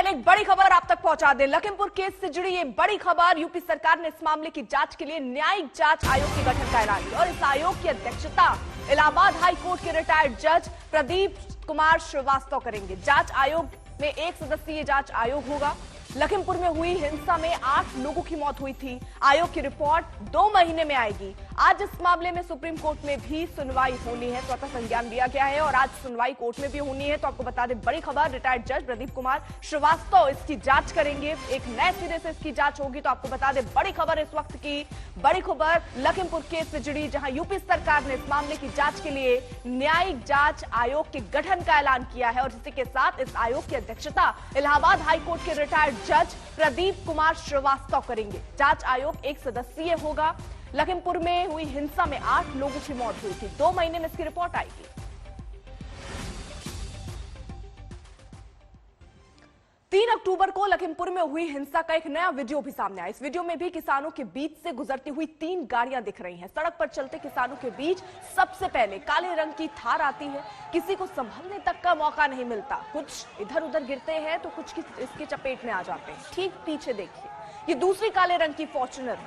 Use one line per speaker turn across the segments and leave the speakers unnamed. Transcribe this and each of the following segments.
चलिए एक बड़ी खबर आप तक पहुंचा दें। लखीमपुर केस से जुड़ी ये बड़ी खबर, यूपी सरकार ने इस मामले की जांच के लिए न्यायिक जांच आयोग के गठन का ऐलान किया और इस आयोग की अध्यक्षता इलाहाबाद हाई कोर्ट के रिटायर्ड जज प्रदीप कुमार श्रीवास्तव करेंगे। जांच आयोग में 1 सदस्यीय जांच आयोग होगा। लखीमपुर में हुई हिंसा में 8 लोगों की मौत हुई थी। आयोग की रिपोर्ट 2 महीने में आएगी। आज इस मामले में सुप्रीम कोर्ट में भी सुनवाई होनी है, स्वतः संज्ञान लिया गया है और आज सुनवाई कोर्ट में भी होनी है। तो आपको बता दें बड़ी खबर, रिटायर्ड जज प्रदीप कुमार श्रीवास्तव इसकी जांच करेंगे। एक नए सिरे से इसकी जांच होगी। तो आपको बता दें बड़ी खबर इस वक्त की, बड़ी खबर लखीमपुर केस से जुड़ी, जहां यूपी सरकार ने इस मामले की जांच के लिए न्यायिक जांच आयोग के गठन का ऐलान किया है और इसी के साथ इस आयोग की अध्यक्षता इलाहाबाद हाई कोर्ट के रिटायर्ड जज प्रदीप कुमार श्रीवास्तव करेंगे। जांच आयोग 1 सदस्यीय होगा। लखीमपुर में हुई हिंसा में 8 लोगों की मौत हुई थी। 2 महीने में इसकी रिपोर्ट आएगी। 3 अक्टूबर को लखीमपुर में हुई हिंसा का एक नया वीडियो भी सामने आया। इस वीडियो में भी किसानों के बीच से गुजरती हुई 3 गाड़ियां दिख रही हैं। सड़क पर चलते किसानों के बीच सबसे पहले काले रंग की थार आती है। किसी को संभलने तक का मौका नहीं मिलता। कुछ इधर उधर गिरते हैं तो कुछ इसके चपेट में आ जाते हैं। ठीक पीछे देखिए, ये दूसरी काले रंग की फॉर्च्यूनर।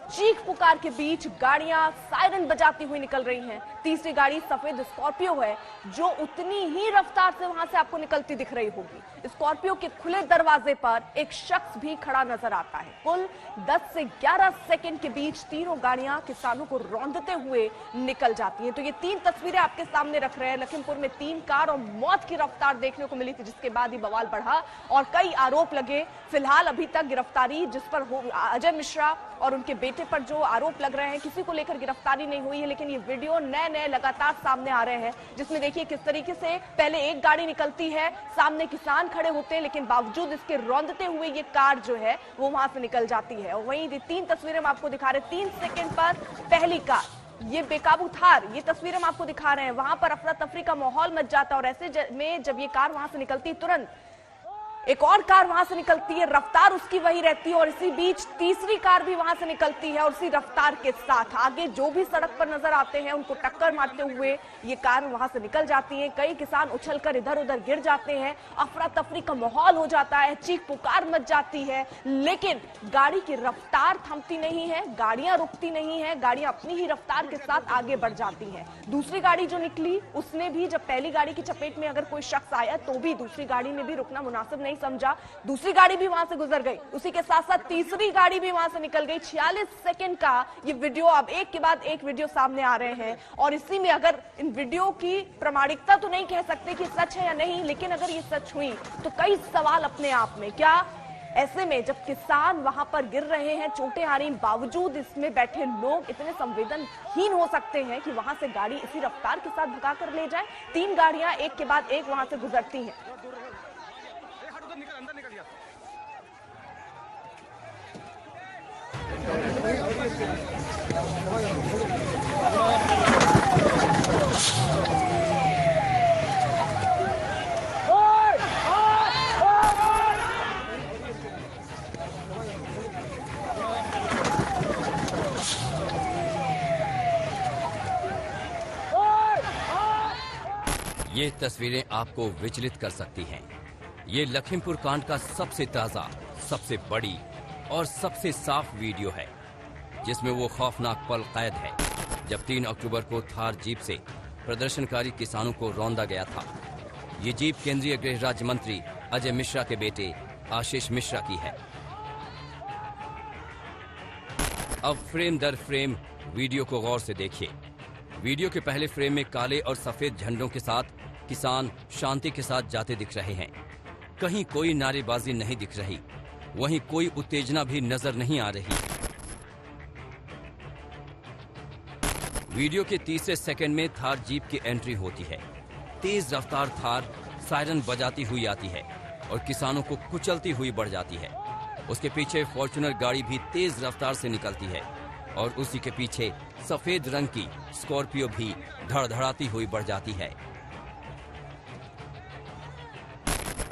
चीख पुकार के बीच गाड़ियां सायरन बजाती हुई निकल रही हैं। तीसरी गाड़ी सफेद स्कॉर्पियो है जो उतनी ही रफ्तार से वहां से आपको निकलती दिख रही होगी। स्कॉर्पियो के खुले दरवाजे पर एक शख्स भी खड़ा नजर आता है। कुल 10 से 11 सेकंड के बीच तीनों गाड़ियां किसानों को रौंदते हुए निकल जाती हैं। तो ये 3 तस्वीरें आपके सामने रख रहे हैं। लखीमपुर में 3 कार और मौत की रफ्तार देखने को मिली थी, जिसके बाद ही बवाल बढ़ा और कई आरोप लगे। फिलहाल अभी तक गिरफ्तारी जिस पर अजय मिश्रा और उनके बेटे पर जो आरोप लग रहे हैं, किसी को लेकर गिरफ्तारी नहीं हुई है। लेकिन ये वीडियो नए नए लगातार सामने आ रहे हैं, जिसमें देखिए किस तरीके से पहले एक गाड़ी निकलती है, सामने किसान खड़े होते हैं, लेकिन बावजूद इसके रौंदते हुए ये कार जो है वो वहां से निकल जाती है। और वहीं 3 तस्वीरें हम आपको दिखा रहे हैं। 3 सेकंड पर पहली कार, ये बेकाबू थार, ये तस्वीरें हम आपको दिखा रहे हैं। वहां पर अफरा तफरी का माहौल मच जाता है और ऐसे में जब ये कार वहां से निकलती है, तुरंत एक और कार वहां से निकलती है, रफ्तार उसकी वही रहती है और इसी बीच तीसरी कार भी वहां से निकलती है और उसी रफ्तार के साथ आगे जो भी सड़क पर नजर आते हैं उनको टक्कर मारते हुए ये कार वहां से निकल जाती है। कई किसान उछलकर इधर उधर गिर जाते हैं, अफरा तफरी का माहौल हो जाता है, चीख पुकार मच जाती है। लेकिन गाड़ी की रफ्तार थमती नहीं है, गाड़ियां रुकती नहीं है, गाड़ियां अपनी ही रफ्तार के साथ आगे बढ़ जाती हैं। दूसरी गाड़ी जो निकली उसने भी, जब पहली गाड़ी की चपेट में अगर कोई शख्स आया तो भी दूसरी गाड़ी ने भी रुकना मुनासिब नहीं समझा, दूसरी गाड़ी भी वहां से गुजर गई। उसी के साथ साथ तीसरी गाड़ी भी वहां से निकल गई। 46 सेकंड का ये वीडियो, अब एक के बाद एक वीडियो सामने आ रहे हैं और इसी में अगर इन वीडियो की प्रामाणिकता तो नहीं कह सकते कि सच है या नहीं, लेकिन अगर ये सच हुई तो कई सवाल अपने आप में। क्या ऐसे में जब किसान वहां पर गिर रहे हैं, चोटें आ रही, बावजूद इसमें बैठे लोग इतने संवेदनहीन हो सकते हैं कि वहां से गाड़ी इसी रफ्तार के साथ भगा कर ले जाए? 3 गाड़ियां एक के बाद एक वहां से गुजरती हैं।
ये तस्वीरें आपको विचलित कर सकती हैं। ये लखीमपुर कांड का सबसे ताजा, सबसे बड़ी और सबसे साफ वीडियो है, जिसमें वो खौफनाक पल कैद है जब 3 अक्टूबर को थार जीप से प्रदर्शनकारी किसानों को रौंदा गया था। ये जीप केंद्रीय गृह राज्य मंत्री अजय मिश्रा के बेटे आशीष मिश्रा की है। अब फ्रेम दर फ्रेम वीडियो को गौर से देखिए। वीडियो के पहले फ्रेम में काले और सफेद झंडों के साथ किसान शांति के साथ जाते दिख रहे हैं। कहीं कोई नारेबाजी नहीं दिख रही, वहीं कोई उत्तेजना भी नजर नहीं आ रही। वीडियो के तीसरे सेकंड में थार जीप की एंट्री होती है। तेज रफ्तार थार सायरन बजाती हुई आती है और किसानों को कुचलती हुई बढ़ जाती है। उसके पीछे फॉर्च्यूनर गाड़ी भी तेज रफ्तार से निकलती है और उसी के पीछे सफेद रंग की स्कॉर्पियो भी धड़धड़ाती हुई बढ़ जाती है।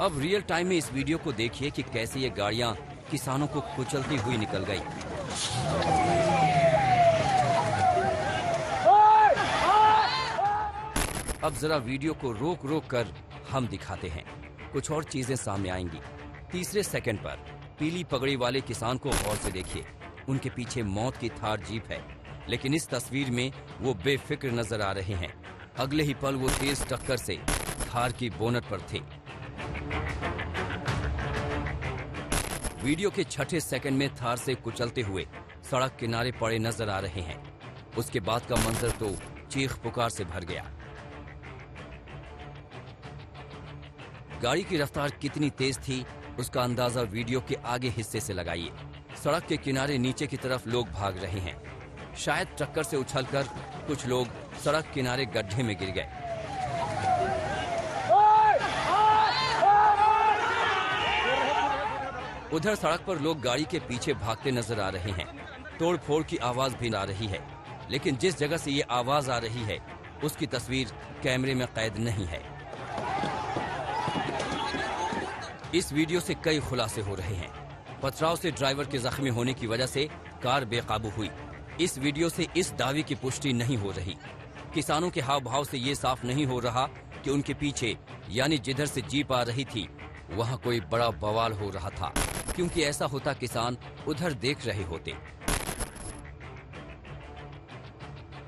अब रियल टाइम में इस वीडियो को देखिए कि कैसे ये गाड़ियां किसानों को कुचलती हुई निकल गई। अब जरा वीडियो को रोक रोक कर हम दिखाते हैं, कुछ और चीजें सामने आएंगी। तीसरे सेकंड पर पीली पगड़ी वाले किसान को गौर से देखिए। उनके पीछे मौत की थार जीप है, लेकिन इस तस्वीर में वो बेफिक्र नजर आ रहे हैं। अगले ही पल वो तेज टक्कर से थार की बोनट पर थे। वीडियो के छठे सेकंड में थार से कुचलते हुए सड़क किनारे पड़े नजर आ रहे हैं। उसके बाद का मंजर तो चीख पुकार से भर गया। गाड़ी की रफ्तार कितनी तेज थी उसका अंदाजा वीडियो के आगे हिस्से से लगाइए। सड़क के किनारे नीचे की तरफ लोग भाग रहे हैं। शायद टक्कर से उछलकर कुछ लोग सड़क किनारे गड्ढे में गिर गए। उधर सड़क पर लोग गाड़ी के पीछे भागते नजर आ रहे हैं। तोड़ फोड़ की आवाज भी आ रही है, लेकिन जिस जगह से ये आवाज आ रही है उसकी तस्वीर कैमरे में कैद नहीं है। इस वीडियो से कई खुलासे हो रहे हैं। पथराव से ड्राइवर के जख्मी होने की वजह से कार बेकाबू हुई। इस वीडियो से इस दावे की पुष्टि नहीं हो रही। किसानों के हाव भाव से ये साफ नहीं हो रहा कि उनके पीछे यानी जिधर से जीप आ रही थी वहाँ कोई बड़ा बवाल हो रहा था, क्योंकि ऐसा होता किसान उधर देख रहे होते।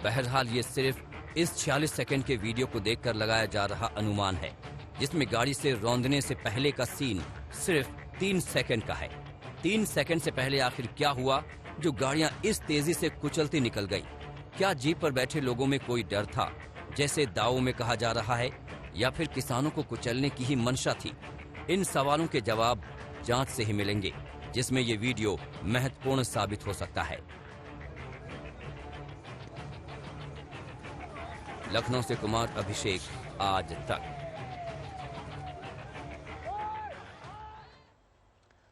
बहरहाल ये सिर्फ इस 46 सेकंड के वीडियो को देखकर लगाया जा रहा अनुमान है, जिसमें गाड़ी से रौंदने से पहले का सीन सिर्फ 3 सेकंड का है। 3 सेकंड से पहले आखिर क्या हुआ जो गाड़ियां इस तेजी से कुचलती निकल गई? क्या जीप पर बैठे लोगों में कोई डर था जैसे दावों में कहा जा रहा है, या फिर किसानों को कुचलने की ही मंशा थी? इन सवालों के जवाब जांच से ही मिलेंगे, जिसमें ये वीडियो महत्वपूर्ण साबित हो सकता है। लखनऊ से कुमार अभिषेक, आज तक।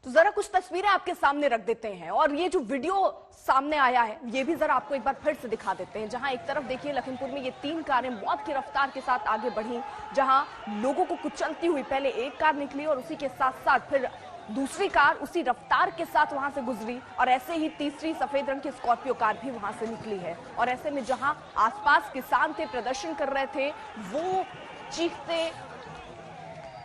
तो जरा कुछ तस्वीरें आपके सामने रख देते हैं और ये जो वीडियो सामने आया है ये भी जरा आपको एक बार फिर से दिखा देते हैं, जहां एक तरफ देखिए लखीमपुर में ये 3 कारें मौत की रफ्तार के साथ आगे बढ़ी, जहां लोगों को कुचलती हुई पहले एक कार निकली और उसी के साथ साथ फिर दूसरी कार उसी रफ्तार के साथ वहां से गुजरी, और ऐसे ही तीसरी सफेद रंग की स्कॉर्पियो कार भी वहां से निकली है। और ऐसे में जहां आसपास किसान थे, प्रदर्शन कर रहे थे, वो चीखते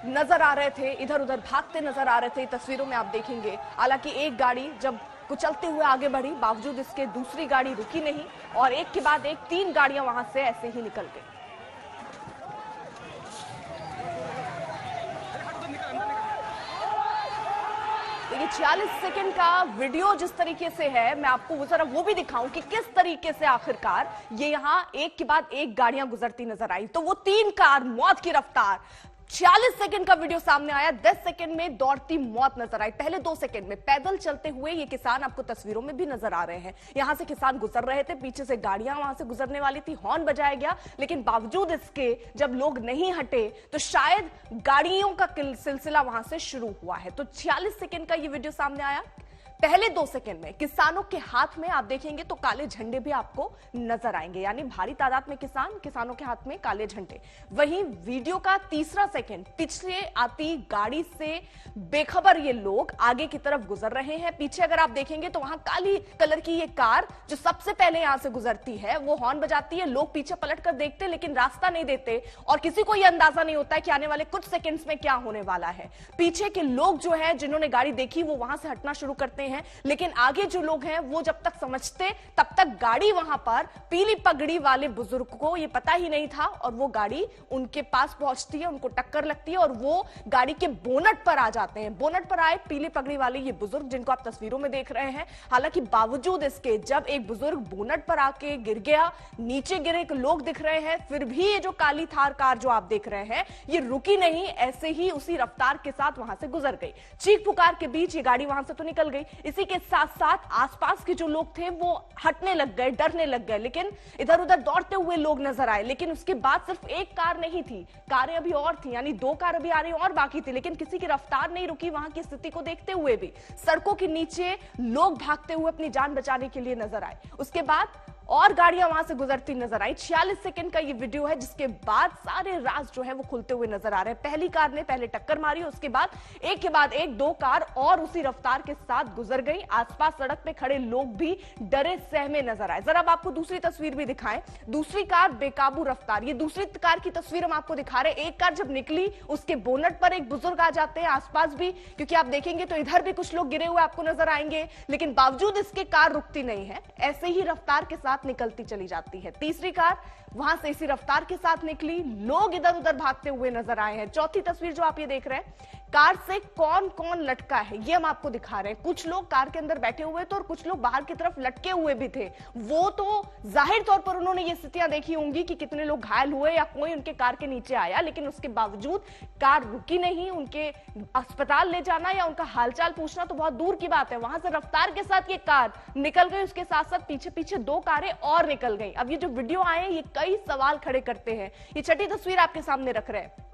नजर आ रहे थे, इधर उधर भागते नजर आ रहे थे। तस्वीरों में आप देखेंगे हालांकि एक गाड़ी जब कुचलते हुए आगे बढ़ी, बावजूद इसके दूसरी गाड़ी रुकी नहीं और एक के बाद एक 3 गाड़ियां वहां से ऐसे ही निकल गई। ये 46 सेकंड का वीडियो जिस तरीके से है, मैं आपको वो जरा वो भी दिखाऊं कि किस तरीके से आखिरकार ये यहाँ एक के बाद एक गाड़ियां गुजरती नजर आई। तो वो 3 कार मौत की रफ्तार, 46 सेकंड का वीडियो सामने आया, 10 सेकंड में दौड़ती मौत नजर आई। पहले 2 सेकंड में पैदल चलते हुए ये किसान आपको तस्वीरों में भी नजर आ रहे हैं। यहां से किसान गुजर रहे थे, पीछे से गाड़ियां वहां से गुजरने वाली थी, हॉर्न बजाया गया, लेकिन बावजूद इसके जब लोग नहीं हटे तो शायद गाड़ियों का सिलसिला वहां से शुरू हुआ है। तो 46 सेकंड का ये वीडियो सामने आया। पहले 2 सेकंड में किसानों के हाथ में आप देखेंगे तो काले झंडे भी आपको नजर आएंगे, यानी भारी तादाद में किसानों के हाथ में काले झंडे। वहीं वीडियो का तीसरा सेकंड, पीछे आती गाड़ी से बेखबर ये लोग आगे की तरफ गुजर रहे हैं। पीछे अगर आप देखेंगे तो वहां काली कलर की ये कार जो सबसे पहले यहां से गुजरती है वो हॉर्न बजाती है। लोग पीछे पलट कर देखते लेकिन रास्ता नहीं देते और किसी को यह अंदाजा नहीं होता है कि आने वाले कुछ सेकंड्स में क्या होने वाला है। पीछे के लोग जो है जिन्होंने गाड़ी देखी वो वहां से हटना शुरू करते हैं, लेकिन आगे जो लोग हैं वो जब तक समझते तब तक गाड़ी वहां पर पीली पगड़ी वाले बुजुर्ग को ये पता ही नहीं था और वो गाड़ी उनके पास पहुंचती है, उनको टक्कर लगती है और वो गाड़ी के बोनट पर आ जाते हैं। बोनट पर आए पीली पगड़ी वाले ये बुजुर्ग जिनको आप तस्वीरों में देख रहे हैं। हालांकि बावजूद इसके जब एक बुजुर्ग बोनट पर आके गिर गया, नीचे गिरे लोग दिख रहे हैं, फिर भी ये जो काली थार कार जो आप देख रहे हैं ये रुकी नहीं, ऐसे ही उसी रफ्तार के साथ वहां से गुजर गई। चीख पुकार के बीच ये गाड़ी वहां से तो निकल गई, इसी के साथ साथ आसपास के जो लोग थे वो हटने लग गए, डरने लग गए, लेकिन इधर उधर दौड़ते हुए लोग नजर आए। लेकिन उसके बाद सिर्फ एक कार नहीं थी, कारें अभी और थी, यानी 2 कार अभी आ रही और बाकी थी, लेकिन किसी की रफ्तार नहीं रुकी। वहां की स्थिति को देखते हुए भी सड़कों के नीचे लोग भागते हुए अपनी जान बचाने के लिए नजर आए। उसके बाद और गाड़ियां वहां से गुजरती नजर आई। 46 सेकंड का ये वीडियो है, जिसके बाद सारे राज जो है वो खुलते हुए नजर आ रहे हैं। पहली कार ने पहले टक्कर मारी, उसके बाद एक के बाद एक दो कार और उसी रफ्तार के साथ गुजर गई। आसपास सड़क पे खड़े लोग भी डरे सहमे नजर आए। जरा अब आपको दूसरी तस्वीर भी दिखाएं। दूसरी कार बेकाबू रफ्तार, ये दूसरी कार की तस्वीर हम आपको दिखा रहे हैं। एक कार जब निकली, उसके बोनट पर एक बुजुर्ग आ जाते हैं, आसपास भी, क्योंकि आप देखेंगे तो इधर भी कुछ लोग गिरे हुए आपको नजर आएंगे, लेकिन बावजूद इसके कार रुकती नहीं है, ऐसे ही रफ्तार के साथ निकलती चली जाती है। तीसरी कार वहां से इसी रफ्तार के साथ निकली, लोग इधर उधर भागते हुए नजर आए हैं। चौथी तस्वीर जो आप ये देख रहे हैं, कार से कौन कौन लटका है ये हम आपको दिखा रहे हैं। कुछ लोग कार के अंदर बैठे हुए थे और कुछ लोग बाहर की तरफ लटके हुए भी थे। वो तो जाहिर तौर पर उन्होंने ये स्थितियां देखी होंगी कि कितने लोग घायल हुए या कोई उनके कार के नीचे आया, लेकिन उसके बावजूद कार रुकी नहीं। उनके अस्पताल ले जाना या उनका हालचाल पूछना तो बहुत दूर की बात है। वहां से रफ्तार के साथ ये कार निकल गई, उसके साथ साथ पीछे पीछे दो कारें और निकल गई। अब ये जो वीडियो आए ये कई सवाल खड़े करते हैं। ये छठी तस्वीर आपके सामने रख रहे हैं।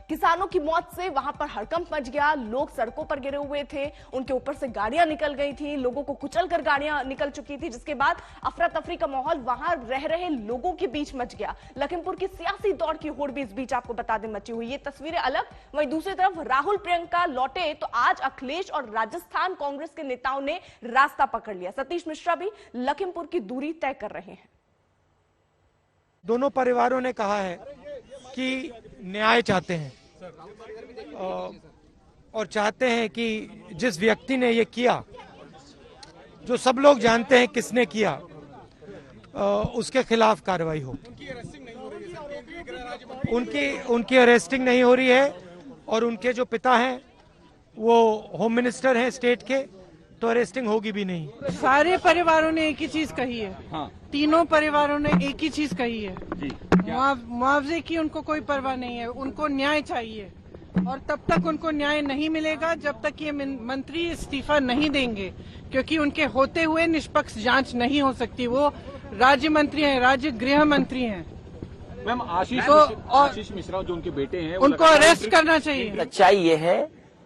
किसानों की मौत से वहां पर हड़कंप मच गया, लोग सड़कों पर गिरे हुए थे, उनके ऊपर से गाड़ियां निकल गई थी, लोगों को कुचलकर गाड़ियां निकल चुकी थी, जिसके बाद अफरा तफरी का माहौल वहां रह रहे लोगों के बीच मच गया। लखीमपुर की सियासी दौड़ की होड़ भी इस बीच आपको बता दें मची हुई। ये तस्वीरें अलग, वहीं दूसरी तरफ राहुल प्रियंका लौटे तो आज अखिलेश और राजस्थान कांग्रेस के नेताओं ने रास्ता पकड़ लिया। सतीश मिश्रा भी लखीमपुर की दूरी तय कर रहे हैं।
दोनों परिवारों ने कहा है कि न्याय चाहते हैं और चाहते हैं कि जिस व्यक्ति ने ये किया, जो सब लोग जानते हैं किसने किया, उसके खिलाफ कार्रवाई हो। उनकी अरेस्टिंग नहीं हो रही है और उनके जो पिता हैं वो होम मिनिस्टर हैं स्टेट के, तो अरेस्टिंग होगी भी नहीं।
सारे परिवारों ने एक ही चीज कही है। हाँ। तीनों परिवारों ने एक ही चीज कही है, मुआवजे की उनको कोई परवाह नहीं है, उनको न्याय चाहिए। और तब तक उनको न्याय नहीं मिलेगा जब तक ये मंत्री इस्तीफा नहीं देंगे, क्योंकि उनके होते हुए निष्पक्ष जांच नहीं हो सकती। वो राज्य मंत्री हैं, राज्य गृह मंत्री हैं।
मैम आशीष मिश्रा जो उनके बेटे हैं,
उनको अरेस्ट करना चाहिए।
सच्चाई ये है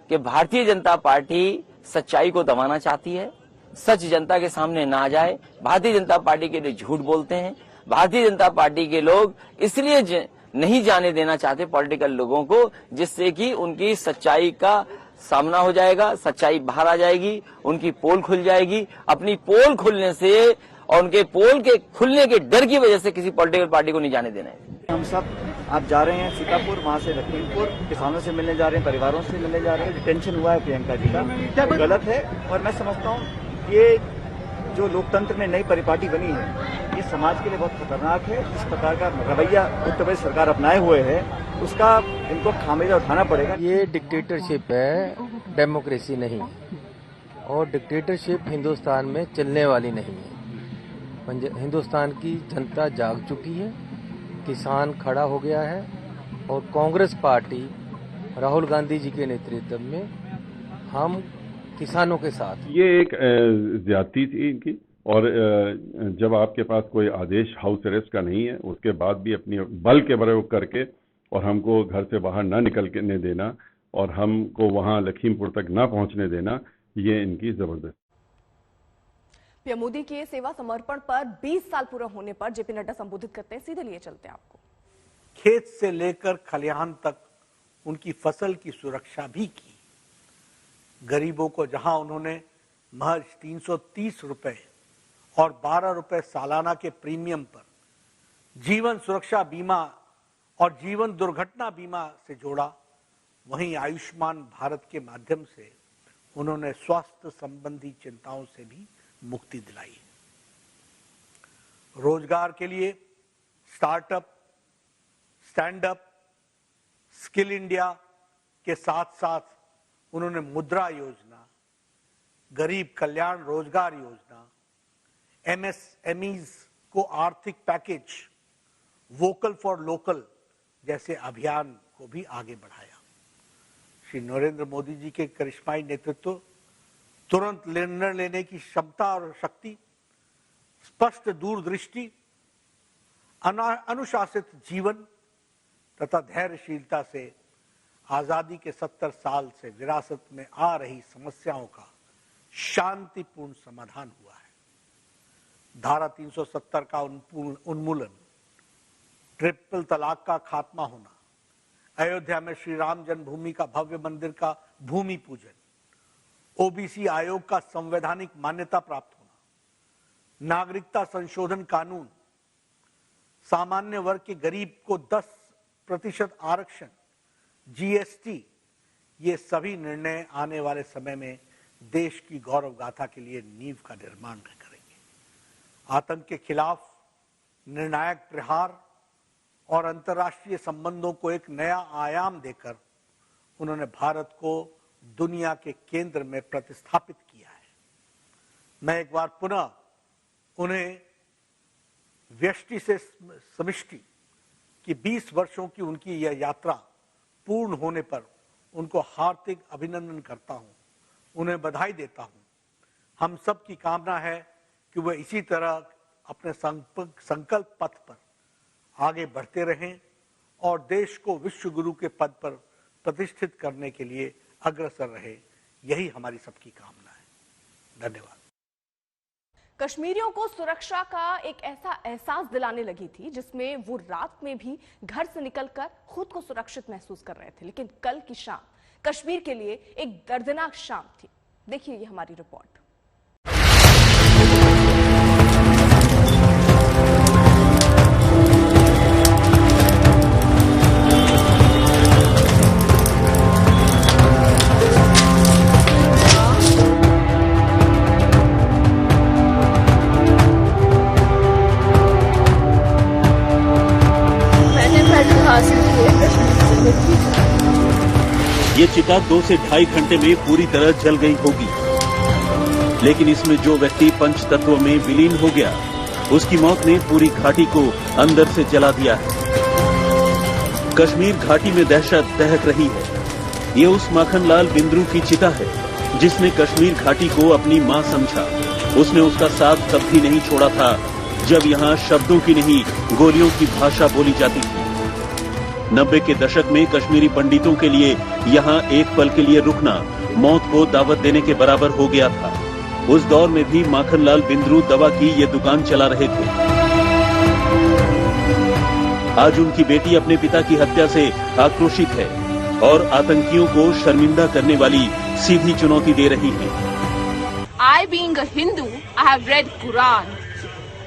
कि भारतीय जनता पार्टी सच्चाई को दबाना चाहती है। सच जनता के सामने ना जाए। भारतीय जनता पार्टी के लिए झूठ बोलते हैं। भारतीय जनता पार्टी के लोग इसलिए नहीं जाने देना चाहते पॉलिटिकल लोगों को, जिससे कि उनकी सच्चाई का सामना हो जाएगा, सच्चाई बाहर आ जाएगी, उनकी पोल खुल जाएगी। अपनी पोल खुलने से और उनके पोल के खुलने के डर की वजह से किसी पॉलिटिकल पार्टी को नहीं जाने देना है।
हम सब आप जा रहे हैं सीतापुर, वहाँ से लखीमपुर, किसानों से मिलने जा रहे हैं, परिवारों से मिलने जा रहे हैं। डिटेंशन हुआ है प्रियंका जी का, गलत है। और मैं समझता हूँ ये जो लोकतंत्र में नई परिपाटी बनी है, ये समाज के लिए बहुत खतरनाक है। इस प्रकार का रवैया उत्तर प्रदेश सरकार अपनाए हुए है, उसका इनको खामियाजा उठाना पड़ेगा।
ये डिक्टेटरशिप है, डेमोक्रेसी नहीं। और डिक्टेटरशिप हिंदुस्तान में चलने वाली नहीं है। हिंदुस्तान की जनता जाग चुकी है, किसान खड़ा हो गया है और कांग्रेस पार्टी राहुल गांधी जी के नेतृत्व में हम किसानों के साथ।
ये एक ज्यादती थी इनकी, और जब आपके पास कोई आदेश हाउस अरेस्ट का नहीं है, उसके बाद भी अपनी बल के प्रयोग करके और हमको घर से बाहर ना निकलने देना और हमको वहां लखीमपुर तक ना पहुंचने देना, ये इनकी जबरदस्त।
पीएम मोदी के सेवा समर्पण पर 20 साल पूरा होने पर जेपी नड्डा संबोधित करते हैं, सीधे लिए चलते हैं आपको।
खेत से लेकर खलिहान तक उनकी फसल की सुरक्षा भी की। गरीबों को जहां उन्होंने महज 330 रुपए और 12 रुपए सालाना के प्रीमियम पर जीवन सुरक्षा बीमा और जीवन दुर्घटना बीमा से जोड़ा, वहीं आयुष्मान भारत के माध्यम से उन्होंने स्वास्थ्य संबंधी चिंताओं से भी मुक्ति दिलाई। रोजगार के लिए startup, stand up, skill India के साथ साथ उन्होंने मुद्रा योजना, गरीब कल्याण रोजगार योजना, एमएसएमईज को आर्थिक पैकेज, वोकल फॉर लोकल जैसे अभियान को भी आगे बढ़ाया। श्री नरेंद्र मोदी जी के करिश्माई नेतृत्व, तुरंत निर्णय लेने की क्षमता और शक्ति, स्पष्ट दूरदृष्टि, अनुशासित जीवन तथा धैर्यशीलता से आजादी के 70 साल से विरासत में आ रही समस्याओं का शांतिपूर्ण समाधान हुआ है। धारा 370 का उन्मूलन, ट्रिपल तलाक का खात्मा होना, अयोध्या में श्री राम जन्मभूमि का भव्य मंदिर का भूमि पूजन, ओबीसी आयोग का संवैधानिक मान्यता प्राप्त होना, नागरिकता संशोधन कानून, सामान्य वर्ग के गरीब को 10% आरक्षण, जीएसटी, ये सभी निर्णय आने वाले समय में देश की गौरव गाथा के लिए नींव का निर्माण करेंगे। आतंक के खिलाफ निर्णायक प्रहार और अंतर्राष्ट्रीय संबंधों को एक नया आयाम देकर उन्होंने भारत को दुनिया के केंद्र में प्रतिस्थापित किया है। मैं एक बार पुनः उन्हें व्यष्टि से समष्टि की 20 वर्षों की उनकी यह यात्रा पूर्ण होने पर उनको हार्दिक अभिनंदन करता हूं, उन्हें बधाई देता हूं। हम सब की कामना है कि वह इसी तरह अपने संकल्प पथ पर आगे बढ़ते रहें और देश को विश्व गुरु के पद पर प्रतिष्ठित करने के लिए अग्रसर रहे। यही हमारी सबकी कामना है। धन्यवाद।
कश्मीरियों को सुरक्षा का एक ऐसा एहसास दिलाने लगी थी जिसमें वो रात में भी घर से निकलकर खुद को सुरक्षित महसूस कर रहे थे। लेकिन कल की शाम कश्मीर के लिए एक दर्दनाक शाम थी। देखिए ये हमारी रिपोर्ट।
ये चिता 2 से ढाई घंटे में पूरी तरह जल गई होगी, लेकिन इसमें जो व्यक्ति पंच तत्व में विलीन हो गया, उसकी मौत ने पूरी घाटी को अंदर से जला दिया है। कश्मीर घाटी में दहशत दहक रही है। ये उस माखनलाल बिंद्रू की चिता है जिसने कश्मीर घाटी को अपनी मां समझा। उसने उसका साथ तब भी नहीं छोड़ा था जब यहाँ शब्दों की नहीं गोलियों की भाषा बोली जाती थी। 90 के दशक में कश्मीरी पंडितों के लिए यहाँ एक पल के लिए रुकना मौत को दावत देने के बराबर हो गया था। उस दौर में भी माखनलाल बिंद्रू दवा की ये दुकान चला रहे थे। आज उनकी बेटी अपने पिता की हत्या से आक्रोशित है और आतंकियों को शर्मिंदा करने वाली सीधी चुनौती दे रही है।
I being a Hindu, I have read Quran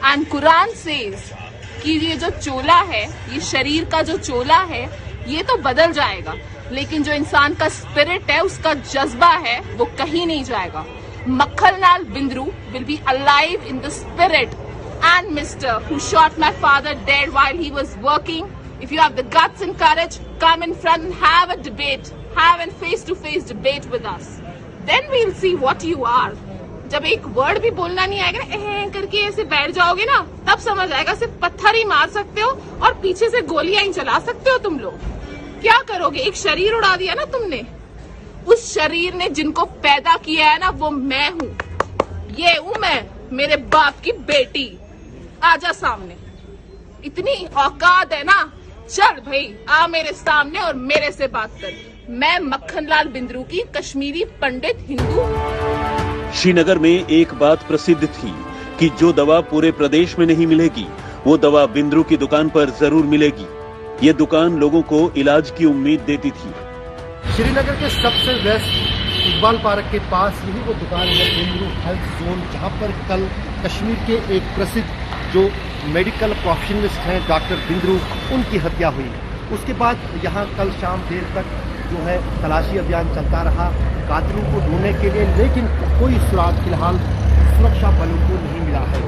and Quran says कि ये जो चोला है, ये शरीर का जो चोला है, ये तो बदल जाएगा, लेकिन जो इंसान का स्पिरिट है, उसका जज्बा है, वो कहीं नहीं जाएगा। Makhanlal Bindroo will be alive in the spirit and mister who shot my father dead while he was working, if you have the guts and courage, come in front and have a debate, have an face to face debate with us, then we will see what you are. जब एक word भी बोलना नहीं आएगा ना, करके ऐसे बैठ जाओगे ना, तब समझ आएगा सिर्फ पत्थर ही मार सकते हो और पीछे से गोलियां ही चला सकते हो तुम लोग। क्या करोगे? एक शरीर उड़ा दिया ना तुमने। उस शरीर ने जिनको पैदा किया है ना, वो मैं हूँ। ये हूँ मैं, मेरे बाप की बेटी। आजा सामने, इतनी औकात है ना, चल भाई आ मेरे सामने और मेरे से बात कर। मैं मक्खनलाल बिंद्रू की कश्मीरी पंडित हिंदू।
श्रीनगर में एक बात प्रसिद्ध थी कि जो दवा पूरे प्रदेश में नहीं मिलेगी, वो दवा बिंद्रू की दुकान पर जरूर मिलेगी। ये दुकान लोगों को इलाज की उम्मीद देती थी।
श्रीनगर के सबसे वेस्ट इकबाल पार्क के पास यही वो दुकान है, बिंद्रू हेल्थ जोन, जहां पर कल कश्मीर के एक प्रसिद्ध जो मेडिकल प्रोफेशनलिस्ट हैं डॉक्टर बिंद्रू, उनकी हत्या हुई। उसके बाद यहाँ कल शाम देर तक जो है तलाशी अभियान चलता रहा कातिलों को ढूंढने के लिए, लेकिन कोई सुराग फिलहाल सुरक्षा बलों को नहीं मिला है।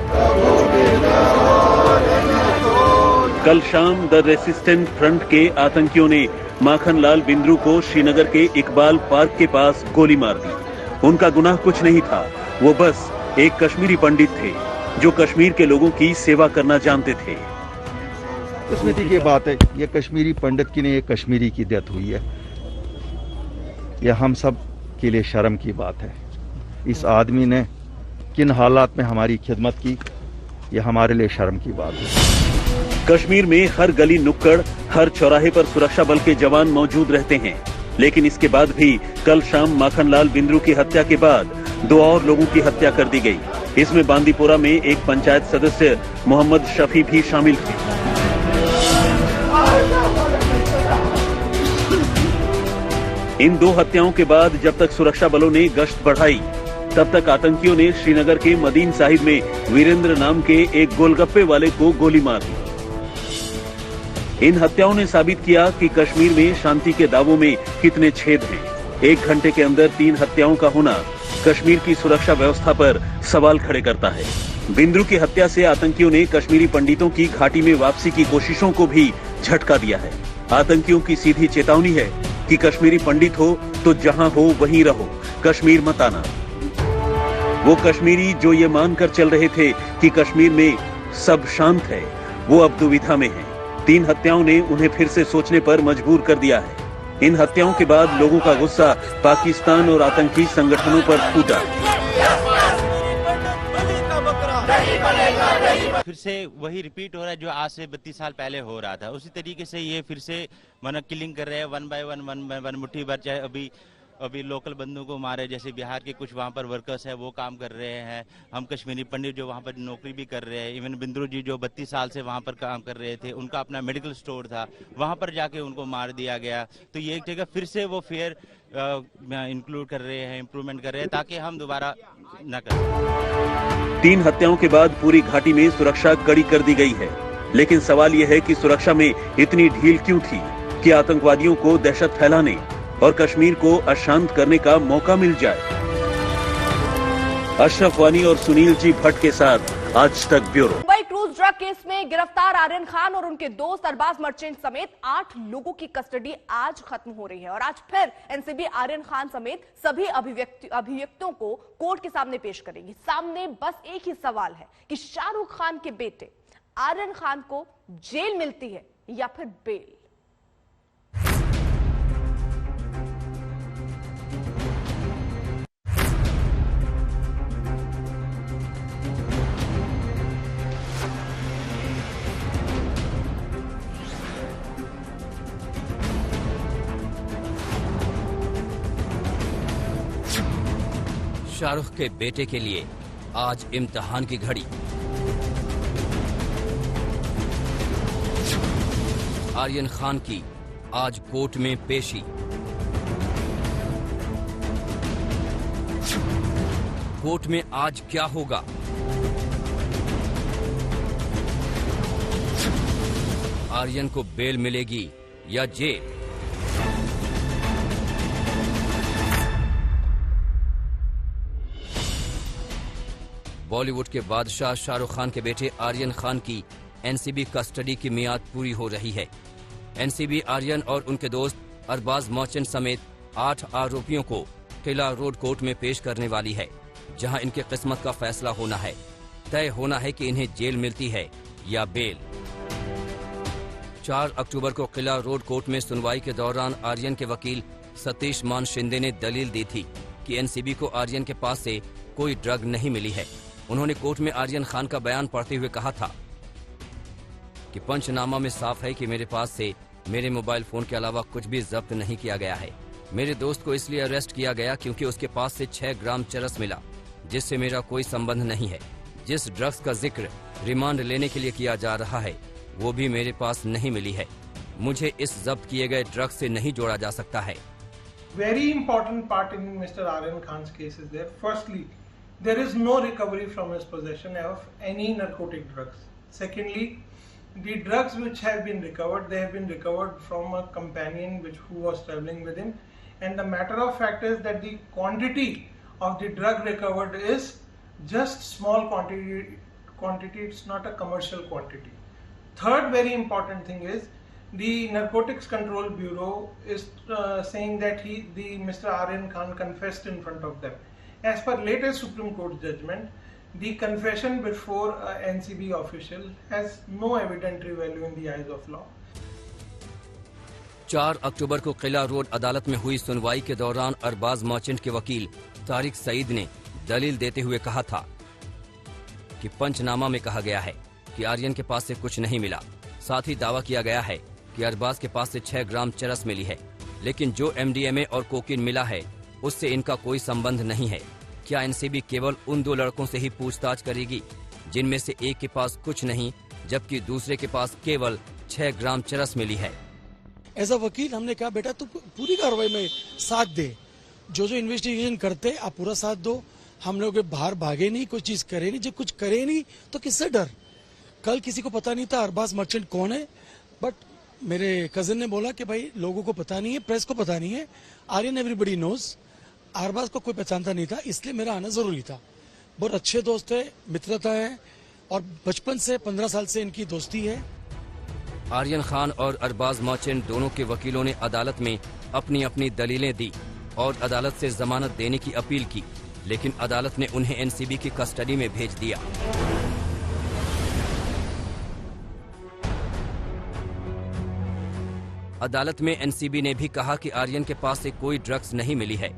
कल शाम द रेसिस्टेंट फ्रंट के आतंकियों ने माखनलाल बिंद्रू को श्रीनगर के इकबाल पार्क के पास गोली मार दी। उनका गुनाह कुछ नहीं था, वो बस एक कश्मीरी पंडित थे जो कश्मीर के लोगों की सेवा करना जानते थे।
इसमें देखिए बात है, ये कश्मीरी पंडित की नहीं, ये कश्मीरी की डेथ हुई है। यह हम सब के लिए शर्म की बात है। इस आदमी ने किन हालात में हमारी खिदमत की, यह हमारे लिए शर्म की बात है।
कश्मीर में हर गली नुक्कड़, हर चौराहे पर सुरक्षा बल के जवान मौजूद रहते हैं, लेकिन इसके बाद भी कल शाम माखनलाल बिंद्रू की हत्या के बाद 2 और लोगों की हत्या कर दी गई। इसमें बांदीपोरा में एक पंचायत सदस्य मोहम्मद शफी भी शामिल थे। इन 2 हत्याओं के बाद जब तक सुरक्षा बलों ने गश्त बढ़ाई, तब तक आतंकियों ने श्रीनगर के मदीन साहिब में वीरेंद्र नाम के एक गोलगप्पे वाले को गोली मार दी। इन हत्याओं ने साबित किया कि कश्मीर में शांति के दावों में कितने छेद हैं। 1 घंटे के अंदर 3 हत्याओं का होना कश्मीर की सुरक्षा व्यवस्था पर सवाल खड़े करता है। बिंद्रू की हत्या से आतंकियों ने कश्मीरी पंडितों की घाटी में वापसी की कोशिशों को भी झटका दिया है। आतंकियों की सीधी चेतावनी है कि कश्मीरी पंडित हो तो जहां हो वहीं रहो, कश्मीर मत आना। वो कश्मीरी जो ये मानकर चल रहे थे कि कश्मीर में सब शांत है, वो अब दुविधा में है। 3 हत्याओं ने उन्हें फिर से सोचने पर मजबूर कर दिया है। इन हत्याओं के बाद लोगों का गुस्सा पाकिस्तान और आतंकी संगठनों पर फूटा।
फिर से वही रिपीट हो रहा है जो आज से 32 साल पहले हो रहा था। उसी तरीके से ये फिर से किलिंग कर रहे हैं 1 बाय 1 मुट्ठी भर। चाहे अभी लोकल बंदों को मारे, जैसे बिहार के कुछ वहाँ पर वर्कर्स है वो काम कर रहे हैं। हम कश्मीरी पंडित जो वहाँ पर नौकरी भी कर रहे हैं। इवन बिंद्रू जी जो 32 साल से वहाँ पर काम कर रहे थे, उनका अपना मेडिकल स्टोर था, वहाँ पर जाके उनको मार दिया गया। तो ये एक जगह फिर से वो फेयर इंक्लूड कर रहे हैं, इम्प्रूवमेंट कर रहे हैं, ताकि हम दोबारा न करें।
3 हत्याओं के बाद पूरी घाटी में सुरक्षा कड़ी कर दी गई है, लेकिन सवाल यह है कि सुरक्षा में इतनी ढील क्यों थी कि आतंकवादियों को दहशत फैलाने और कश्मीर को अशांत करने का मौका मिल जाए। अशरफ वानी और सुनील जी भट्ट के साथ आज तक bureau.
Mumbai cruise drug case में गिरफ्तार आर्यन खान और उनके दोस्त अरबाज मर्चेंट समेत 8 लोगों की कस्टडी आज खत्म हो रही है और आज फिर एनसीबी आर्यन खान समेत सभी अभियुक्तों को कोर्ट के सामने पेश करेगी। सामने बस एक ही सवाल है कि शाहरुख खान के बेटे आर्यन खान को जेल मिलती है या फिर बेल।
शाहरुख के बेटे के लिए आज इम्तिहान की घड़ी। आर्यन खान की आज कोर्ट में पेशी। कोर्ट में आज क्या होगा? आर्यन को बेल मिलेगी या जेल? बॉलीवुड के बादशाह शाहरुख खान के बेटे आर्यन खान की एनसीबी कस्टडी की मियाद पूरी हो रही है। एनसीबी आर्यन और उनके दोस्त अरबाज मर्चेंट समेत 8 आरोपियों को किला रोड कोर्ट में पेश करने वाली है, जहां इनकी किस्मत का फैसला होना है। तय होना है कि इन्हें जेल मिलती है या बेल। 4 अक्टूबर को किला रोड कोर्ट में सुनवाई के दौरान आर्यन के वकील सतीश मान शिंदे ने दलील दी थी कि एनसीबी को आर्यन के पास से कोई ड्रग नहीं मिली है। उन्होंने कोर्ट में आर्यन खान का बयान पढ़ते हुए कहा था कि पंचनामा में साफ है कि मेरे पास से मेरे मोबाइल फोन के अलावा कुछ भी जब्त नहीं किया गया है। मेरे दोस्त को इसलिए अरेस्ट किया गया क्योंकि उसके पास से 6 ग्राम चरस मिला, जिससे मेरा कोई संबंध नहीं है। जिस ड्रग्स का जिक्र रिमांड लेने के लिए किया जा रहा है वो भी मेरे पास नहीं मिली है। मुझे इस जब्त किए गए ड्रग्स से नहीं जोड़ा जा सकता है।
Very important part in Mr. Aryan Khan's case is there. Firstly, there is no recovery from his possession of any narcotic drugs. Secondly, the drugs which have been recovered, they have been recovered from a companion who was traveling with him. And the matter of fact is that the quantity of the drug recovered is just small quantity. It's not a commercial quantity. Third very important thing is the Narcotics Control Bureau is saying that Mr. Aryan Khan confessed in front of them. As per latest Supreme Court judgment, the confession before NCB official has no evidentiary value in the eyes of law.
4 अक्टूबर को किला road अदालत में हुई सुनवाई के दौरान Arbaaz merchant के वकील तारिक सईद ने दलील देते हुए कहा था कि पंचनामा में कहा गया है कि आर्यन के पास से कुछ नहीं मिला। साथ ही दावा किया गया है कि अरबाज के पास से 6 ग्राम चरस मिली है, लेकिन जो MDMA और कोकीन मिला है उससे इनका कोई संबंध नहीं है। क्या एनसीबी केवल उन 2 लड़कों से ही पूछताछ करेगी जिनमें से एक के पास कुछ नहीं जबकि दूसरे के पास केवल 6 ग्राम चरस मिली है?
एज अ वकील हमने कहा बेटा तू पूरी कार्रवाई में साथ दे, जो इन्वेस्टिगेशन करते आप पूरा साथ दो। हम लोग बाहर भागे नहीं, कोई चीज करे नहीं, जब कुछ करे नहीं तो किससे डर। कल किसी को पता नहीं था अरबाज मर्चेंट कौन है, बट मेरे कजिन ने बोला कि भाई लोगों को पता नहीं है, प्रेस को पता नहीं है, आर्यन एवरीबडी नोज, अरबाज को कोई पहचानता नहीं था, इसलिए मेरा आना जरूरी था। बहुत अच्छे दोस्त है, मित्रता है और बचपन से 15 साल से इनकी दोस्ती है।
आर्यन खान और अरबाज मर्चेंट दोनों के वकीलों ने अदालत में अपनी अपनी दलीलें दी और अदालत से जमानत देने की अपील की, लेकिन अदालत ने उन्हें एनसीबी की कस्टडी में भेज दिया। अदालत में एनसीबी ने भी कहा कि आर्यन के पास से कोई ड्रग्स नहीं मिली है,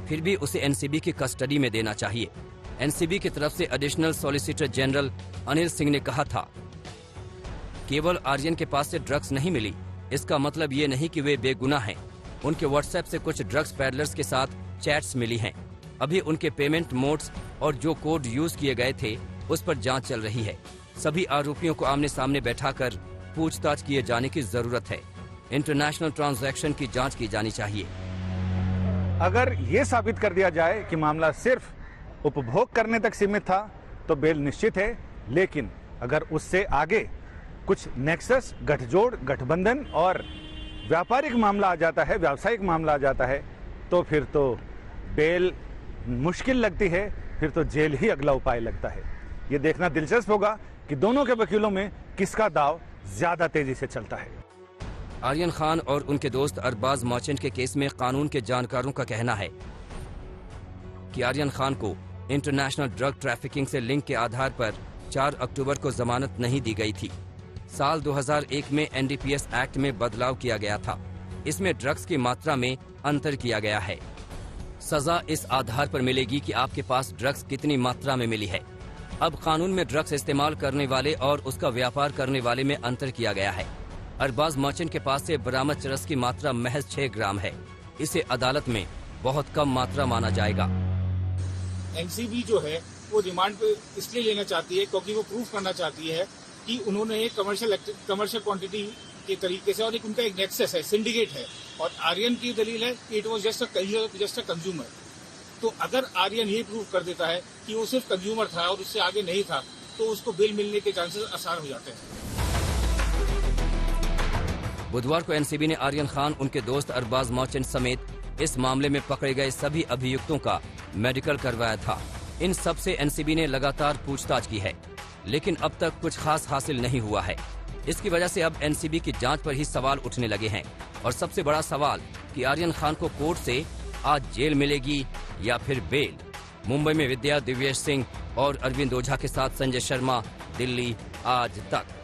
फिर भी उसे एनसीबी की कस्टडी में देना चाहिए। एनसीबी की तरफ से additional solicitor general Anil Singh ने कहा था, केवल आर्यन के पास से ड्रग्स नहीं मिली, इसका मतलब ये नहीं कि वे बेगुनाह हैं। उनके व्हाट्सएप से कुछ ड्रग्स पैडलर्स के साथ चैट्स मिली हैं। अभी उनके पेमेंट मोड्स और जो कोड यूज किए गए थे उस पर जांच चल रही है। सभी आरोपियों को आमने सामने बैठाकर पूछताछ किए जाने की जरूरत है। इंटरनेशनल ट्रांजैक्शन की जांच की जानी चाहिए।
अगर ये साबित कर दिया जाए कि मामला सिर्फ उपभोग करने तक सीमित था तो बेल निश्चित है, लेकिन अगर उससे आगे कुछ नेक्सस, गठजोड़, गठबंधन और व्यापारिक मामला आ जाता है, व्यावसायिक मामला आ जाता है, तो फिर तो बेल मुश्किल लगती है, फिर तो जेल ही अगला उपाय लगता है। ये देखना दिलचस्प होगा कि दोनों के वकीलों में किसका दाव ज्यादा तेजी से चलता है।
आर्यन खान और उनके दोस्त अरबाज मर्चेंट के केस में कानून के जानकारों का कहना है कि आर्यन खान को इंटरनेशनल ड्रग ट्रैफिकिंग से लिंक के आधार पर 4 अक्टूबर को जमानत नहीं दी गई थी। साल 2001 में एनडीपीएस एक्ट में बदलाव किया गया था। इसमें ड्रग्स की मात्रा में अंतर किया गया है। सजा इस आधार पर मिलेगी कि आपके पास ड्रग्स कितनी मात्रा में मिली है। अब कानून में ड्रग्स इस्तेमाल करने वाले और उसका व्यापार करने वाले में अंतर किया गया है। अरबाज मर्चेंट के पास से बरामद चरस की मात्रा महज 6 ग्राम है। इसे अदालत में बहुत कम मात्रा माना जाएगा।
एनसीबी जो है वो रिमांड पे इसलिए लेना चाहती है क्योंकि वो प्रूफ करना चाहती है कि उन्होंने एक कमर्शियल क्वांटिटी के तरीके से, और एक उनका एक नेक्सस है, सिंडिकेट है, और आर्यन की दलील है कि it was just a consumer. तो अगर आर्यन ये प्रूव कर देता है कि वो सिर्फ कंज्यूमर था और उससे आगे नहीं था, तो उसको बेल मिलने के चांसेस आसान हो जाते हैं।
बुधवार को एनसीबी ने आर्यन खान, उनके दोस्त अरबाज मर्चेंट समेत इस मामले में पकड़े गए सभी अभियुक्तों का मेडिकल करवाया था। इन सब से एनसीबी ने लगातार पूछताछ की है, लेकिन अब तक कुछ खास हासिल नहीं हुआ है। इसकी वजह से अब एनसीबी की जांच पर ही सवाल उठने लगे हैं। और सबसे बड़ा सवाल कि आर्यन खान को कोर्ट से आज जेल मिलेगी या फिर बेल। मुंबई में विद्या, दिव्येश सिंह और अरविंद ओझा के साथ संजय शर्मा, दिल्ली आज तक।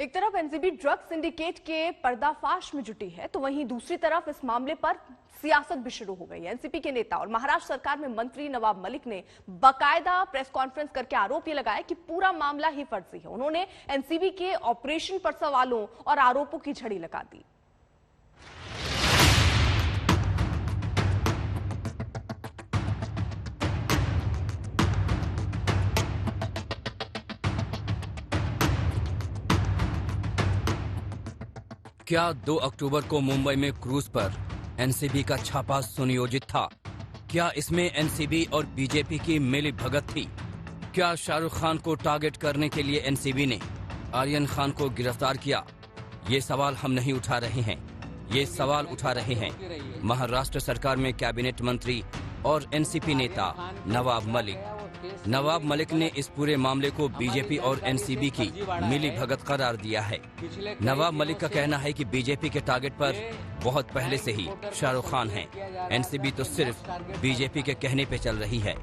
एक तरफ एनसीबी ड्रग सिंडिकेट के पर्दाफाश में जुटी है, तो वहीं दूसरी तरफ इस मामले पर सियासत भी शुरू हो गई है। एनसीपी के नेता और महाराष्ट्र सरकार में मंत्री नवाब मलिक ने बाकायदा प्रेस कॉन्फ्रेंस करके आरोप ये लगाया कि पूरा मामला ही फर्जी है। उन्होंने एनसीबी के ऑपरेशन पर सवालों और आरोपों की झड़ी लगा दी।
क्या 2 अक्टूबर को मुंबई में क्रूज पर एनसीबी का छापा सुनियोजित था? क्या इसमें एनसीबी और बीजेपी की मिली भगत थी? क्या शाहरुख खान को टारगेट करने के लिए एनसीबी ने आर्यन खान को गिरफ्तार किया? ये सवाल हम नहीं उठा रहे हैं, ये सवाल उठा रहे हैं महाराष्ट्र सरकार में कैबिनेट मंत्री और एनसीपी नेता नवाब मलिक। नवाब मलिक ने इस पूरे मामले को बीजेपी और एनसीबी की मिली भगत करार दिया है। नवाब मलिक का कहना है कि बीजेपी के टारगेट पर बहुत पहले से ही शाहरुख खान हैं। एनसीबी तो सिर्फ बीजेपी के कहने पे चल रही है।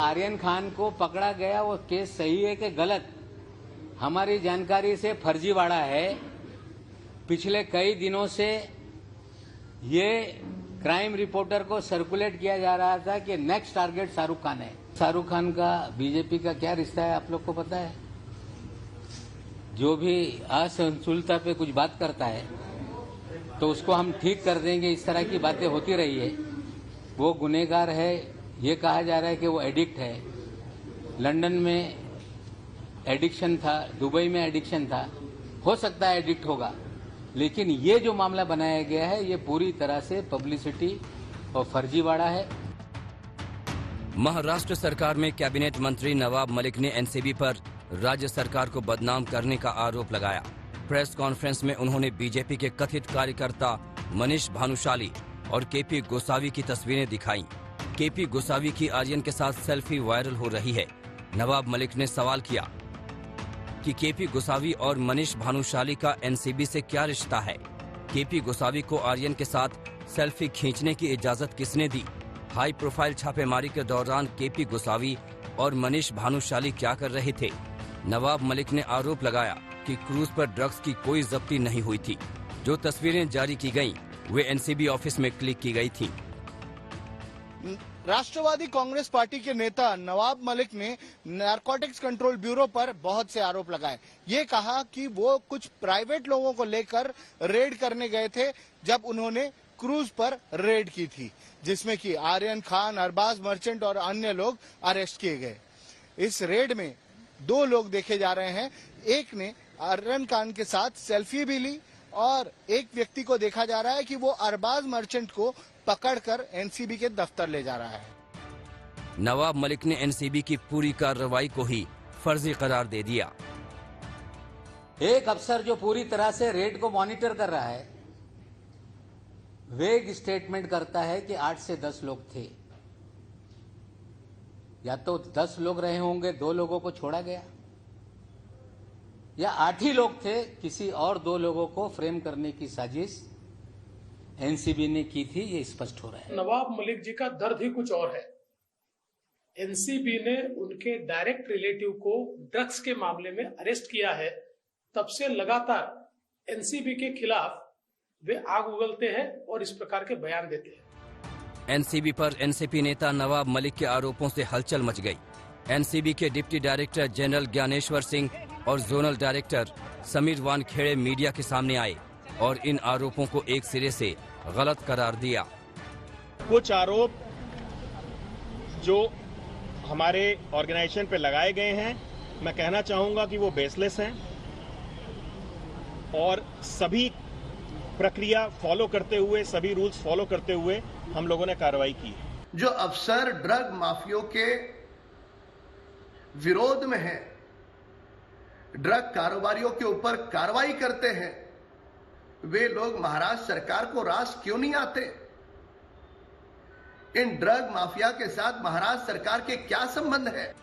आर्यन खान को पकड़ा गया, वो केस सही है कि गलत, हमारी जानकारी से फर्जीवाड़ा है। पिछले कई दिनों से ये क्राइम रिपोर्टर को सर्कुलेट किया जा रहा था कि नेक्स्ट टारगेट शाहरुख खान है। शाहरुख खान का बीजेपी का क्या रिश्ता है आप लोग को पता है? जो भी असंतुलता पे कुछ बात करता है तो उसको हम ठीक कर देंगे, इस तरह की बातें होती रही है। वो गुनहगार है, ये कहा जा रहा है कि वो एडिक्ट है। लंदन में एडिक्शन था, दुबई में एडिक्शन था, हो सकता है एडिक्ट होगा, लेकिन ये जो मामला बनाया गया है ये पूरी तरह से पब्लिसिटी और फर्जीवाड़ा है।
महाराष्ट्र सरकार में कैबिनेट मंत्री नवाब मलिक ने एनसीबी पर राज्य सरकार को बदनाम करने का आरोप लगाया। प्रेस कॉन्फ्रेंस में उन्होंने बीजेपी के कथित कार्यकर्ता मनीष भानुशाली और केपी गोसावी की तस्वीरें दिखाई। केपी गोसावी की आर्यन के साथ सेल्फी वायरल हो रही है। नवाब मलिक ने सवाल किया कि केपी गोसावी और मनीष भानुशाली का एनसीबी से क्या रिश्ता है। केपी गोसावी को आर्यन के साथ सेल्फी खींचने की इजाजत किसने दी? हाई प्रोफाइल छापेमारी के दौरान केपी गोसावी और मनीष भानुशाली क्या कर रहे थे? नवाब मलिक ने आरोप लगाया कि क्रूज पर ड्रग्स की कोई जब्ती नहीं हुई थी। जो तस्वीरें जारी की गईं, वे एनसीबी ऑफिस में क्लिक की गई थी।
राष्ट्रवादी कांग्रेस पार्टी के नेता नवाब मलिक ने नारकोटिक्स कंट्रोल ब्यूरो पर बहुत से आरोप लगाए। ये कहा कि वो कुछ प्राइवेट लोगों को लेकर रेड करने गए थे जब उन्होंने क्रूज पर रेड की थी, जिसमें कि आर्यन खान, अरबाज मर्चेंट और अन्य लोग अरेस्ट किए गए। इस रेड में 2 लोग देखे जा रहे हैं। एक ने आर्यन खान के साथ सेल्फी भी ली और एक व्यक्ति को देखा जा रहा है कि वो अरबाज मर्चेंट को पकड़कर एनसीबी के दफ्तर ले जा रहा है।
नवाब मलिक ने एनसीबी की पूरी कार्रवाई को ही फर्जी करार दे दिया।
एक अफसर जो पूरी तरह से रेड को मॉनिटर कर रहा है, वेग स्टेटमेंट करता है कि 8 से 10 लोग थे। या तो 10 लोग रहे होंगे, 2 लोगों को छोड़ा गया, या 8 ही लोग थे, किसी और 2 लोगों को फ्रेम करने की साजिश एनसीबी ने की थी, ये स्पष्ट हो रहा है।
नवाब मलिक जी का दर्द ही कुछ और है। एनसीबी ने उनके डायरेक्ट रिलेटिव को ड्रग्स के मामले में अरेस्ट किया है। तब से लगातार एनसीबी के खिलाफ वे आग उगलते हैं और इस प्रकार के बयान देते हैं।
एनसीबी पर एनसीपी नेता नवाब मलिक के आरोपों से हलचल मच गई। एनसीबी के deputy director general Gyaneshwar Singh और zonal director Sameer Wankhede media के सामने आए और इन आरोपों को एक सिरे से गलत करार दिया।
कुछ आरोप जो हमारे ऑर्गेनाइजेशन पे लगाए गए हैं, मैं कहना चाहूंगा कि वो बेसलेस हैं और सभी प्रक्रिया फॉलो करते हुए, सभी रूल्स फॉलो करते हुए हम लोगों ने कार्रवाई की।
जो अफसर ड्रग माफियों के विरोध में हैं, ड्रग कारोबारियों के ऊपर कार्रवाई करते हैं, वे लोग महाराष्ट्र सरकार को रास क्यों नहीं आते? इन ड्रग माफिया के साथ महाराष्ट्र सरकार के क्या संबंध है?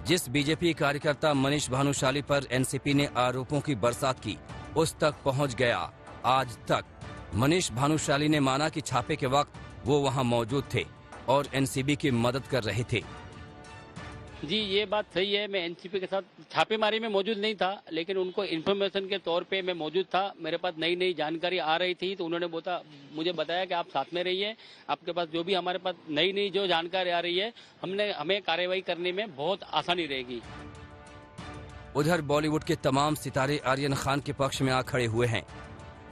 जिस बीजेपी कार्यकर्ता मनीष भानुशाली पर एनसीपी ने आरोपों की बरसात की, उस तक पहुंच गया आज तक। मनीष भानुशाली ने माना कि छापे के वक्त वो वहां मौजूद थे और एनसीबी की मदद कर रहे थे।
जी, ये बात सही है। मैं एनसीबी के साथ छापेमारी में मौजूद नहीं था, लेकिन उनको इन्फॉर्मेशन के तौर पे मैं मौजूद था। मेरे पास नई नई जानकारी आ रही थी, तो उन्होंने मुझे बताया कि आप साथ में रहिए, आपके पास जो भी हमारे पास नई जो जानकारी आ रही है, हमें कार्रवाई करने में बहुत आसानी रहेगी।
उधर बॉलीवुड के तमाम सितारे आर्यन खान के पक्ष में आ खड़े हुए हैं।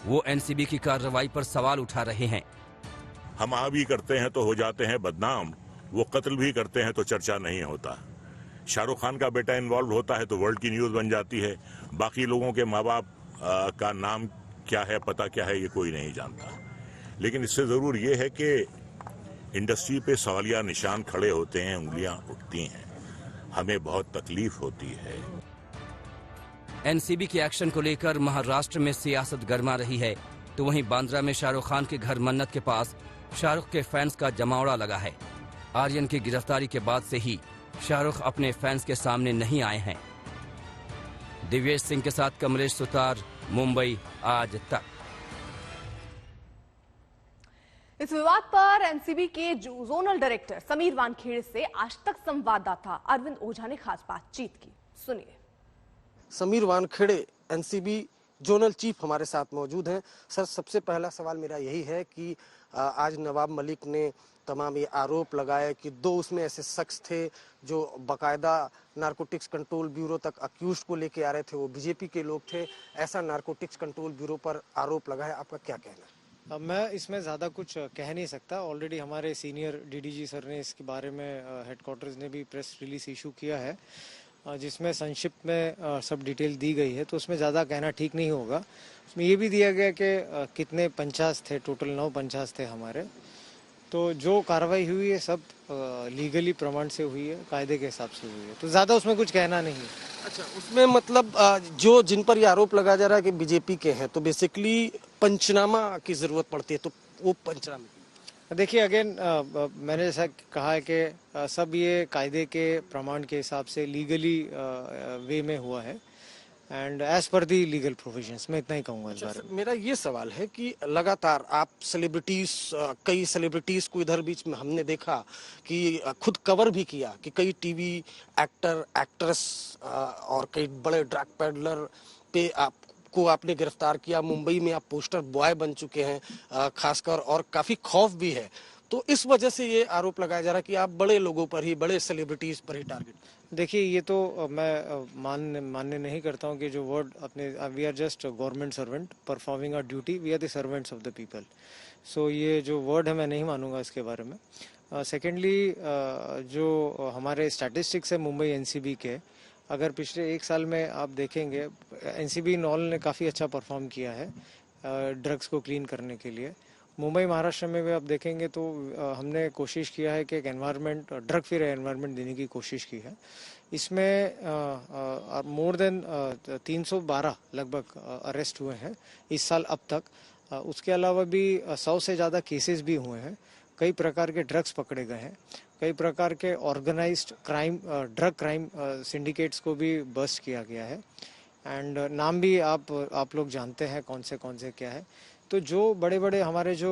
वो एनसीबी की कार्रवाई पर सवाल उठा रहे हैं।
हम आ भी करते हैं तो हो जाते हैं बदनाम, वो कत्ल भी करते हैं तो चर्चा नहीं होता। शाहरुख खान का बेटा इन्वॉल्व होता है तो वर्ल्ड की न्यूज बन जाती है। बाकी लोगों के माँ बाप का नाम क्या है, पता क्या है, ये कोई नहीं जानता। लेकिन इससे जरूर ये है कि इंडस्ट्री पे सवालिया निशान खड़े होते हैं, उंगलियां उठती हैं, हमें बहुत तकलीफ होती है।
एनसीबी के एक्शन को लेकर महाराष्ट्र में सियासत गर्मा रही है, तो वहीं बांद्रा में शाहरुख खान के घर मन्नत के पास शाहरुख के फैंस का जमावड़ा लगा है। आर्यन की गिरफ्तारी के बाद से ही शाहरुख अपने फैंस के सामने नहीं आए हैं। दिव्येश सिंह के साथ कमलेश सुतार, मुंबई आज तक।
इस विवाद पर एनसीबी के जोनल डायरेक्टर समीर वानखेड़े से आज तक संवाददाता अरविंद ओझा ने खास बातचीत की। सुनिए।
Sameer Wankhede, NCB
zonal chief हमारे साथ मौजूद हैं। सर, सबसे पहला सवाल मेरा यही है कि आज नवाब मलिक ने तमाम ये आरोप लगाए कि 2 उसमें ऐसे शख्स थे जो बाकायदा नारकोटिक्स कंट्रोल ब्यूरो तक अक्यूज को लेके आ रहे थे, वो बीजेपी के लोग थे, ऐसा नारकोटिक्स कंट्रोल ब्यूरो पर आरोप लगाया, आपका क्या कहना है?
मैं इसमें ज़्यादा कुछ कह नहीं सकता। ऑलरेडी हमारे सीनियर डीडीजी सर ने इसके बारे में हेडक्वार्टर्स ने भी प्रेस रिलीज इशू किया है, जिसमें संक्षिप्त में सब डिटेल दी गई है, तो उसमें ज़्यादा कहना ठीक नहीं होगा। उसमें ये भी दिया गया कि कितने पंचायत थे, टोटल 9 पंचायत थे हमारे। तो जो कार्रवाई हुई है सब लीगली प्रमाण से हुई है, कायदे के हिसाब से हुई है, तो ज़्यादा उसमें कुछ कहना नहीं है।
अच्छा, उसमें मतलब जो जिन पर ये आरोप लगाया जा रहा है कि बीजेपी के हैं, तो बेसिकली पंचनामा की जरूरत पड़ती है, तो वो पंचनामा
देखिए अगेन मैंने जैसा कहा है कि सब ये कायदे के प्रमाण के हिसाब से लीगली वे में हुआ है and as per the legal provisions, मैं इतना ही कहूँगा इस बारे में।
मेरा ये सवाल है कि लगातार आप सेलिब्रिटीज, कई सेलिब्रिटीज को इधर बीच में हमने देखा कि खुद कवर भी किया कि कई टीवी एक्टर, एक्ट्रेस और कई बड़े ड्रग पेडलर पे आपको आपने गिरफ्तार किया। मुंबई में आप पोस्टर बॉय बन चुके हैं खासकर, और काफी खौफ भी है। तो इस वजह से ये आरोप लगाया जा रहा है कि आप बड़े लोगों पर ही, बड़े सेलिब्रिटीज पर ही टारगेट।
देखिए ये तो मैं मानने नहीं करता हूँ कि जो वर्ड अपने we are just government servant performing our duty, we are the servants of the people. So ये जो वर्ड है मैं नहीं मानूंगा इसके बारे में। सेकेंडली जो हमारे स्टैटिस्टिक्स है मुंबई एनसीबी के, अगर पिछले 1 साल में आप देखेंगे एनसीबी नॉल ने काफ़ी अच्छा परफॉर्म किया है ड्रग्स को क्लीन करने के लिए। मुंबई महाराष्ट्र में भी आप देखेंगे तो हमने कोशिश किया है कि एक एनवायरनमेंट, ड्रग फ्री एनवायरनमेंट देने की कोशिश की है। इसमें मोर देन 312 लगभग अरेस्ट हुए हैं इस साल अब तक। उसके अलावा भी 100 से ज़्यादा केसेस भी हुए हैं, कई प्रकार के ड्रग्स पकड़े गए हैं, कई प्रकार के organised crime, drug crime syndicates को भी बस्ट किया गया है एंड नाम भी आप लोग जानते हैं कौन से क्या है। तो जो बड़े बड़े हमारे जो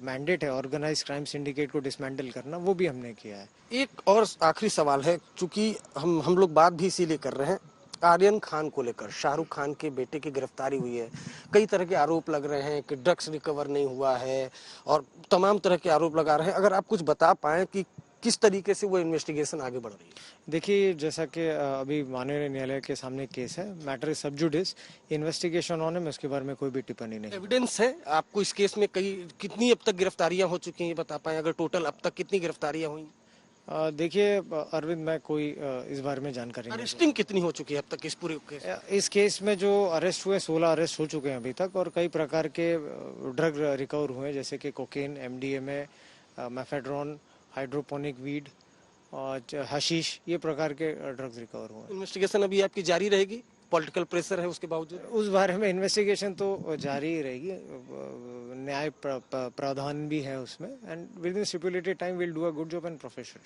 मैंडेट है ऑर्गेनाइज क्राइम सिंडिकेट को डिसमेंटल करना, वो भी हमने किया है।
एक और आखिरी सवाल है, चूंकि हम लोग बात भी इसीलिए कर रहे हैं, आर्यन खान को लेकर शाहरुख खान के बेटे की गिरफ्तारी हुई है, कई तरह के आरोप लग रहे हैं कि ड्रग्स रिकवर नहीं हुआ है और तमाम तरह के आरोप लगा रहे हैं। अगर आप कुछ बता पाएं कि किस तरीके से वो इन्वेस्टिगेशन आगे बढ़ रही है?
देखिए जैसा कि अभी माननीय न्यायालय के सामने केस है, मैटर इज सब जुडिस, इन्वेस्टिगेशन ऑन है, मैं उसके बारे में कोई भी टिप्पणी नहीं।
एविडेंस है आपको इस केस में कितनी अब तक गिरफ्तारियां हो चुकी हैं, ये बता पाएं? अगर टोटल अब तक कितनी गिरफ्तारियां हुई?
देखिए अरविंद, मैं कोई इस बारे में जानकारी नहीं।
अरेस्टिंग कितनी हो चुकी है अब तक इस पूरे केस?
इस केस में जो अरेस्ट हुए 16 अरेस्ट हो चुके हैं अभी तक, और कई प्रकार के ड्रग रिकवर हुए जैसे कि cocaine, MDMA, mephedrone, hydroponic weed और हशीश, ये प्रकार के ड्रग्स रिकवर हुए।
इन्वेस्टिगेशन अभी आपकी जारी रहेगी? पॉलिटिकल प्रेशर है उसके बावजूद?
उस बारे में इन्वेस्टिगेशन तो जारी ही रहेगी, न्याय प्रावधान भी है उसमें, and with in stipulated time will do a good job and professional job.